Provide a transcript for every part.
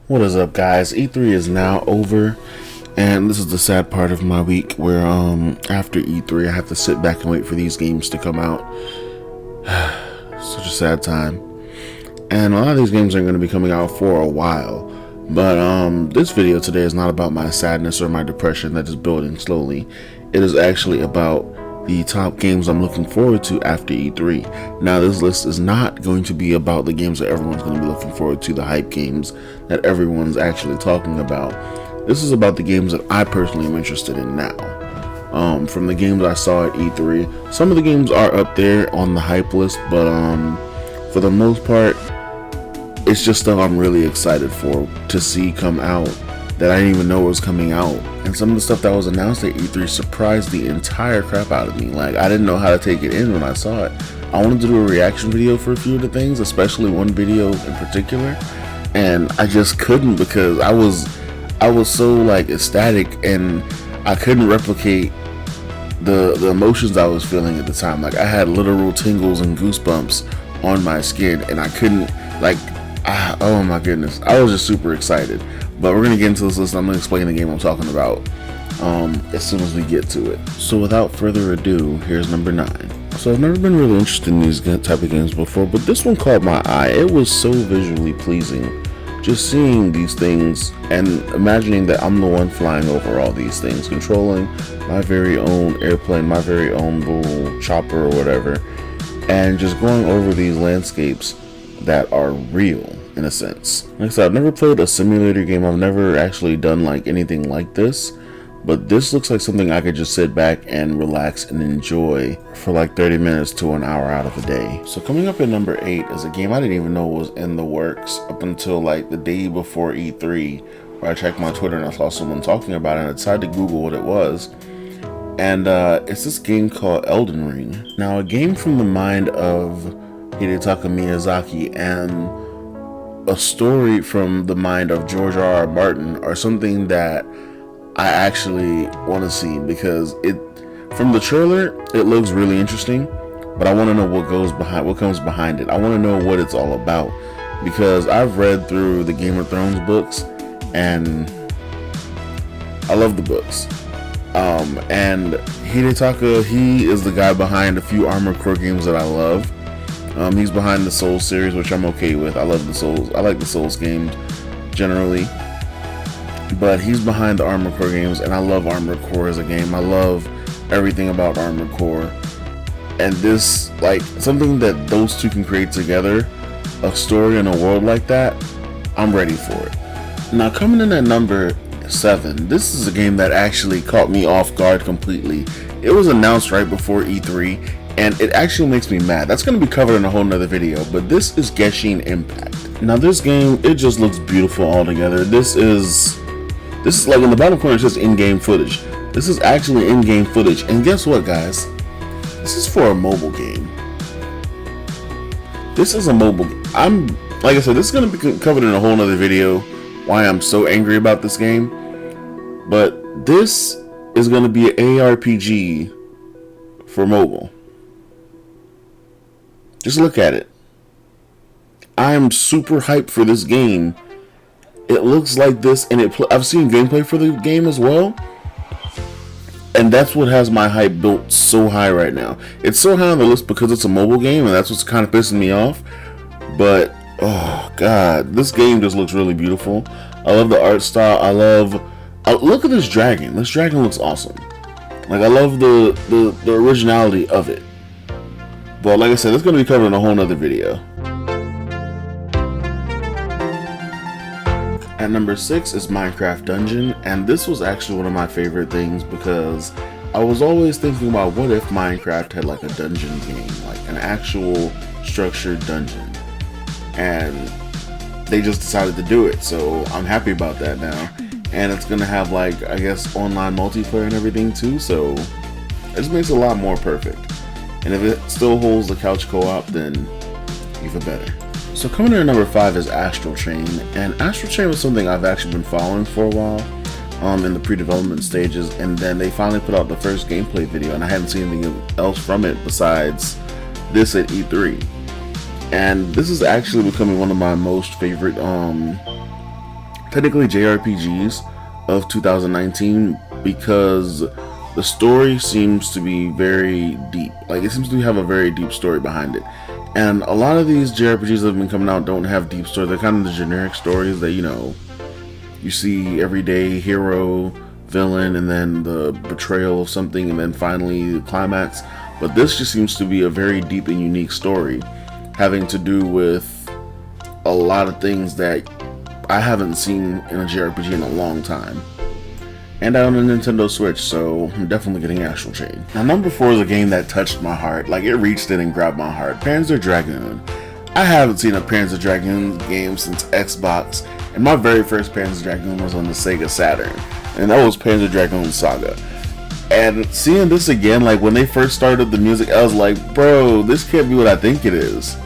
What is up, guys? E3 is now over, and this is the sad part of my week where after E3 I have to sit back and wait for these games to come out. Such a sad time. And a lot of these games are going to be coming out for a while. But this video today is not about my sadness or my depression that is building slowly. It is actually about the top games I'm looking forward to after E3. Now, this list is not going to be about the games that everyone's going to be looking forward to, the hype games that everyone's actually talking about. This is about the games that I personally am interested in now. From the games I saw at E3, some of the games are up there on the hype list, but for the most part, it's just stuff I'm really excited for to see come out that I didn't even know was coming out. And some of the stuff that was announced at E3 surprised the entire crap out of me. Like, I didn't know how to take it in when I saw it. I wanted to do a reaction video for a few of the things, especially one video in particular, and I just couldn't because I was so like ecstatic, and I couldn't replicate the emotions I was feeling at the time. Like, I had literal tingles and goosebumps on my skin, and I couldn't oh my goodness, I was just super excited. But we're gonna get into this list, and I'm gonna explain the game I'm talking about as soon as we get to it. So without further ado, here's number 9. So I've never been really interested in these type of games before, but this one caught my eye. It was so visually pleasing. Just seeing these things and imagining that I'm the one flying over all these things, controlling my very own airplane, my very own little chopper or whatever, and just going over these landscapes that are real in a sense. Like I said, I've never played a simulator game. I've never actually done like anything like this, but this looks like something I could just sit back and relax and enjoy for like 30 minutes to an hour out of the day. So coming up at number 8 is a game I didn't even know was in the works up until like the day before E3, where I checked my Twitter and I saw someone talking about it, and I decided to Google what it was. And it's this game called Elden Ring. Now, a game from the mind of Hidetaka Miyazaki and a story from the mind of George R.R. Martin are something that I actually want to see, because from the trailer it looks really interesting, but I want to know what comes behind it. I want to know what it's all about, because I've read through the Game of Thrones books and I love the books. And Hidetaka, he is the guy behind a few Armored Core games that I love. He's behind the Souls series, which I'm okay with. I love the Souls. I like the Souls games generally. But he's behind the Armored Core games, and I love Armored Core as a game. I love everything about Armored Core. And this, like, something that those two can create together, a story in a world like that, I'm ready for it. Now, coming in at number 7, this is a game that actually caught me off guard completely. It was announced right before E3, and it actually makes me mad. That's going to be covered in a whole nother video, but this is Genshin Impact. Now, this game, it just looks beautiful altogether. This is like, in the bottom corner it says in-game footage. This is actually in-game footage, and guess what, guys? This is for a mobile game. This is a mobile game. Like I said, this is going to be covered in a whole nother video, why I'm so angry about this game. But this is going to be an ARPG for mobile. Just look at it. I am super hyped for this game. It looks like this, and I've seen gameplay for the game as well, and that's what has my hype built so high right now. It's so high on the list because it's a mobile game, and that's what's kind of pissing me off. But oh god, this game just looks really beautiful. I love the art style. Look at this dragon. This dragon looks awesome. Like, I love the originality of it. But like I said, it's going to be covered in a whole nother video. At number 6 is Minecraft Dungeon, and this was actually one of my favorite things, because I was always thinking about what if Minecraft had like a dungeon game, like an actual structured dungeon, and they just decided to do it, so I'm happy about that now. And it's going to have, like, I guess, online multiplayer and everything too, so it just makes it a lot more perfect. And if it still holds the couch co-op, then even better. So coming in at number 5 is Astral Chain, and Astral Chain was something I've actually been following for a while, in the pre-development stages, and then they finally put out the first gameplay video, and I hadn't seen anything else from it besides this at E3. And this is actually becoming one of my most favorite technically JRPGs of 2019 because the story seems to be very deep. Like, it seems to have a very deep story behind it. And a lot of these JRPGs that have been coming out don't have deep story. They're kind of the generic stories that, you see everyday hero, villain, and then the betrayal of something, and then finally the climax. But this just seems to be a very deep and unique story, having to do with a lot of things that I haven't seen in a JRPG in a long time. And I own a Nintendo Switch, so I'm definitely getting Astral Chain. Now, number 4 is a game that touched my heart. Like, it reached in and grabbed my heart. Panzer Dragoon. I haven't seen a Panzer Dragoon game since Xbox, and my very first Panzer Dragoon was on the Sega Saturn, and that was Panzer Dragoon Saga. And seeing this again, like, when they first started the music, I was like, bro, this can't be what I think it is.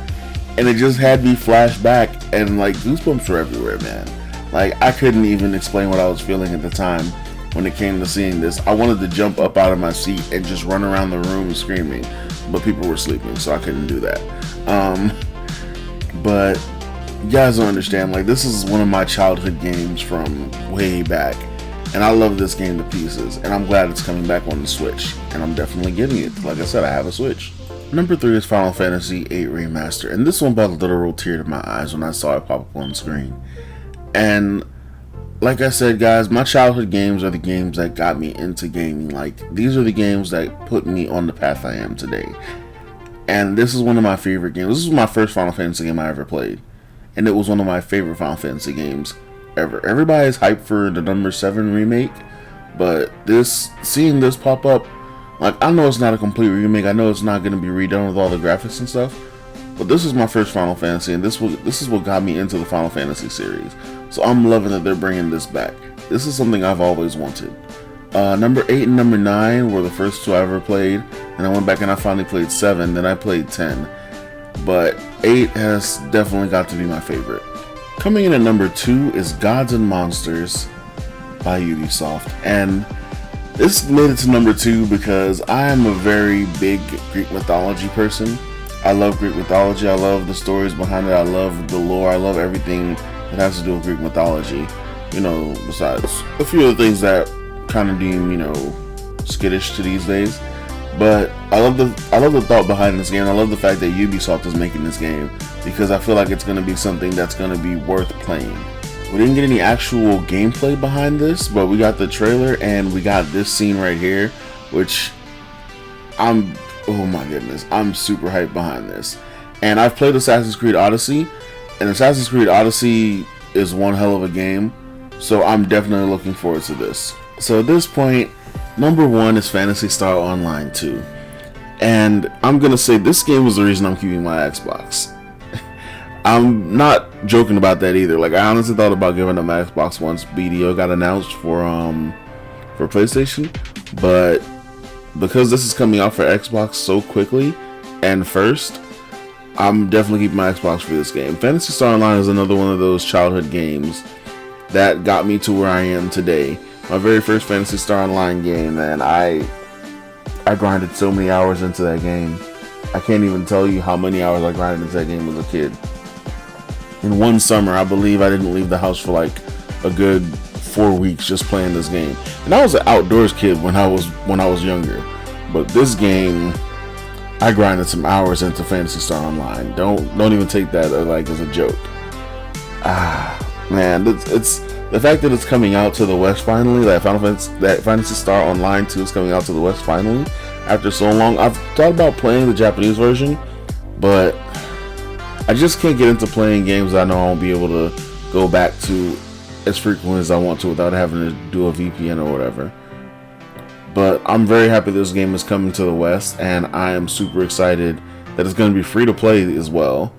And it just had me flash back, and like, goosebumps were everywhere, man. Like, I couldn't even explain what I was feeling at the time when it came to seeing this. I wanted to jump up out of my seat and just run around the room screaming, but people were sleeping, so I couldn't do that. But you guys don't understand, like, this is one of my childhood games from way back, and I love this game to pieces, and I'm glad it's coming back on the Switch, and I'm definitely getting it. Like I said, I have a Switch. Number 3 is Final Fantasy VIII Remaster, and this one brought a literal tear to my eyes when I saw it pop up on the screen. And like I said, guys, my childhood games are the games that got me into gaming. Like, these are the games that put me on the path I am today. And this is one of my favorite games. This was my first Final Fantasy game I ever played, and it was one of my favorite Final Fantasy games ever. Everybody's hyped for the number 7 remake, but seeing this pop up, like, I know it's not a complete remake. I know it's not going to be redone with all the graphics and stuff, but this is my first Final Fantasy, and this is what got me into the Final Fantasy series. So I'm loving that they're bringing this back. This is something I've always wanted. Number 8 and number 9 were the first 2 I ever played, and I went back and I finally played 7, then I played 10. But 8 has definitely got to be my favorite. Coming in at number 2 is Gods and Monsters by Ubisoft, and this made it to number 2 because I am a very big Greek mythology person. I love Greek mythology. I love the stories behind it. I love the lore. I love everything that has to do with Greek mythology. Besides a few of the things that kind of deem, skittish to these days. But I love the thought behind this game. I love the fact that Ubisoft is making this game because I feel like it's going to be something that's going to be worth playing. We didn't get any actual gameplay behind this, but we got the trailer and we got this scene right here, which oh my goodness, I'm super hyped behind this. And I've played Assassin's Creed Odyssey, and Assassin's Creed Odyssey is one hell of a game, so I'm definitely looking forward to this. So at this point, number 1 is Phantasy Star Online 2. And I'm going to say this game was the reason I'm keeping my Xbox. I'm not joking about that either. Like, I honestly thought about giving up my Xbox once BDO got announced for PlayStation, but because this is coming out for Xbox so quickly and first, I'm definitely keeping my Xbox for this game. Phantasy Star Online is another one of those childhood games that got me to where I am today. My very first Phantasy Star Online game, and I grinded so many hours into that game. I can't even tell you how many hours I grinded into that game as a kid. In one summer, I believe I didn't leave the house for like a good 4 weeks just playing this game. And I was an outdoors kid when I was younger. But this game, I grinded some hours into Phantasy Star Online. Don't even take that like as a joke. Man, it's the fact that it's coming out to the West finally. That Phantasy Star Online 2 is coming out to the West finally after so long. I've thought about playing the Japanese version, but I just can't get into playing games that I know I won't be able to go back to as frequently as I want to without having to do a VPN or whatever. But I'm very happy this game is coming to the West, and I am super excited that it's going to be free to play as well.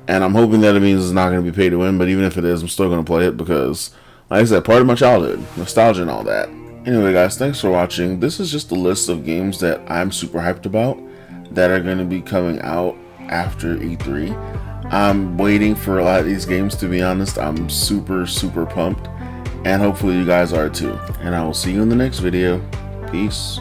And I'm hoping that it means it's not going to be pay to win, but even if it is, I'm still going to play it because, like I said, part of my childhood, nostalgia and all that. Anyway, guys, thanks for watching. This is just a list of games that I'm super hyped about that are going to be coming out after E3. I'm waiting for a lot of these games, to be honest. I'm super pumped, and hopefully you guys are too. And I will see you in the next video. Peace.